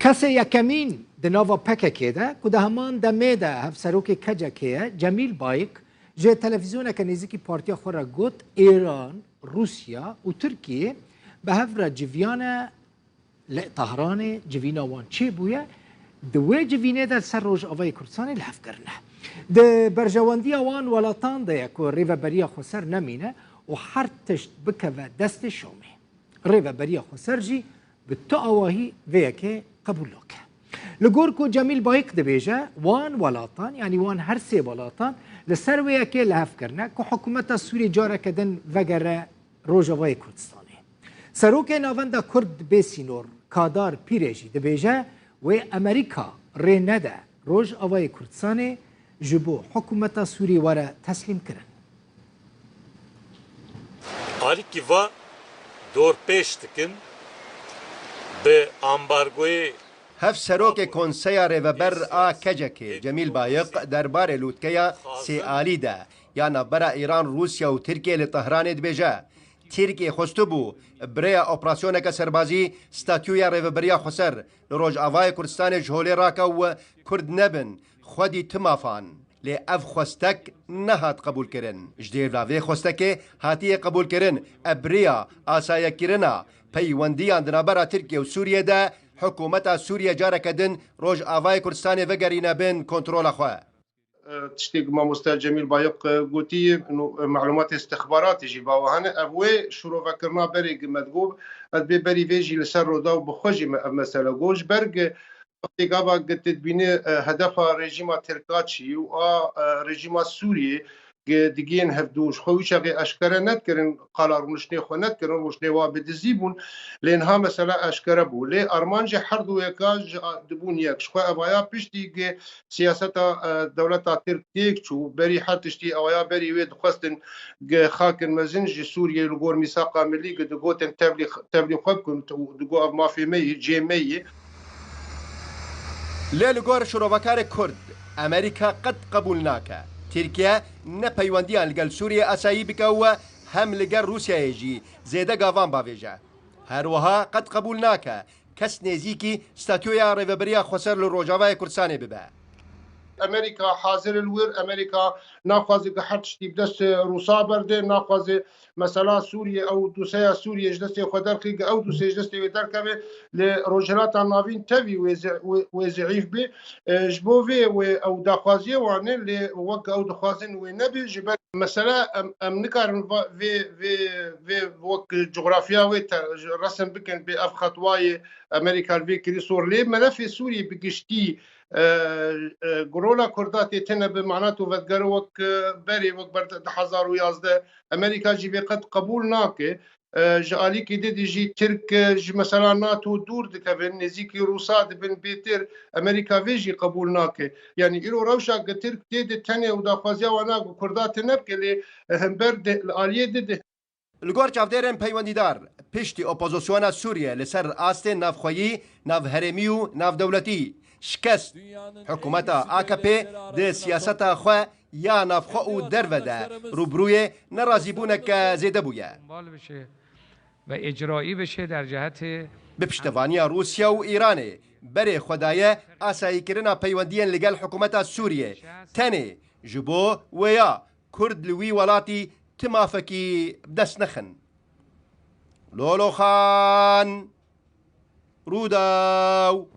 کسی یکمین دنوا پکه ده که ده همان دمه ده هفسروک کجکه جمیل بایک جه تلویزیون که نزدیکی پارتیا خورا گوت ایران، روسیا و ترکیه به هفر جویان طهران جوینا وان چه بویه دوی جوینه در سر روش آوای کردستان لحف کرنه ده برجواندی وان ولاتان ده که ریو بریا خسر نمینه و هر تشت بکه و دست شومه ریو بریا خسر جی به تو آواهی ویه که قبول لکه لگور کو جمیل بایک دبیجه وان ولاتان یعنی وان هر سه ولاتان لسر ویه که لحف کرنه که حکومت سوری جاره کدن وگره روژاوای کردستانه سروک ناونده کرد بیسینور کادار پیرجی دبیجه و امریکا ری نده روژ آوای کردستانه جبو حکومت سوری وره تسلیم کرن حالی و دور پیش دکن به امبارگوی هف سروک کنسیا ریوبر آ کجکی جمیل بایق دربار لوتکیا سی آلی ده یا نبرا ایران روسیا و ترکیه لطهران دبیجه ترکیه خستو بو برای اپراسیون که سربازی ستاتیویا ریوبریا خسر لروج آوای کردستان جهولی راکا و کرد نبن خودی تمافان لی اف خستک نهات قبول کرن جدیر لاوی خستک هاتی قبول کرن ابریا آسایه کرنا پیوندیان دنابرا ترکیه و سوریه ده حکومت سوریه جاره کدن روج آوای کردستان وگرینه بین کنترول خواه تشتيق ما مستر جميل بايق قوتي انه معلومات استخبارات يجي باوهانه ابوي شروع فكرنا بري مدغوب ادبي بري فيجي لسر رودا وبخوجي مثلا جوج برج تيغابا قد بيني هدف رژیم ترکاتشی و رژیم سوریه دیگین هفدوش خویش اگه اشکره ندکرن قلار مشنی خو ندکرن مشنی وا بدزیبون لینها مثلا اشکره بو لی ارمانج هر دو یکاج دبون یک شخو ابایا پشتی که سیاست دولت ترکیه چو بری هر تشتی اویا بری وید خواستن خاکن مزنج سوریه لگور میثاق ملی که دگوتن تبلیغ خوب کن دگو اف مافی می جیمی لگور شروعکار کرد امریکا قد قبول ناکه ترکیه نپیوندیان لگل سوریه اسایی بکه و هم لگل روسیه ایجی زیده گاوان باویجه هر وها قد قبول ناکه کس نزیکی ستاتیویا ریوبریا خسر لروجاوای کردستان ببه امریکا حاضر الور امریکا ناخذ حتشتي بدس روسا برده ناخذ مثلا سوريا او دوسيا سوريا جلست خدر خيق او دوسيا جلست ودركبه لروجرات نافين تبي وزعيف به جبوفي او داخازيه وان اللي وق او دخازن ونبي جبل مثلا امنكر في وق جغرافيا رسم بكن باف خطواي امريكا في كريسور لي ملف سوريا بقشتي گرولا کردات تنه به معناتو ودگرو وک بری وک برد 2011 امریکا جی قد قبول ناکه جالی کی دی جی ترک مثلا ناتو دور دکبن نزیکی روسا دبن بیتر امریکا ویجی قبول ناکه یعنی ایرو روشا ترک دی تنه و داخوازیا وانا کردات نبکلی هم برد الیه دی لگور چاودرن پیوندیدار پشتی اپوزیسیون سوریه لسر آست نافخویی ناف هرمی و ناف دولتی شکست حکومت AKP ده سیاست خواه یا نافخو و دروده روبروی نرازی بونه که زیده بویه و اجرایی بشه در جهت به پشتوانی روسیا و ایرانه بره خدایه آسایی کرنا پیوندین لگل حکومت سوریه تنه جبو و یا کرد لوی ولاتی تمافکی بدست نخن لولو خان روداو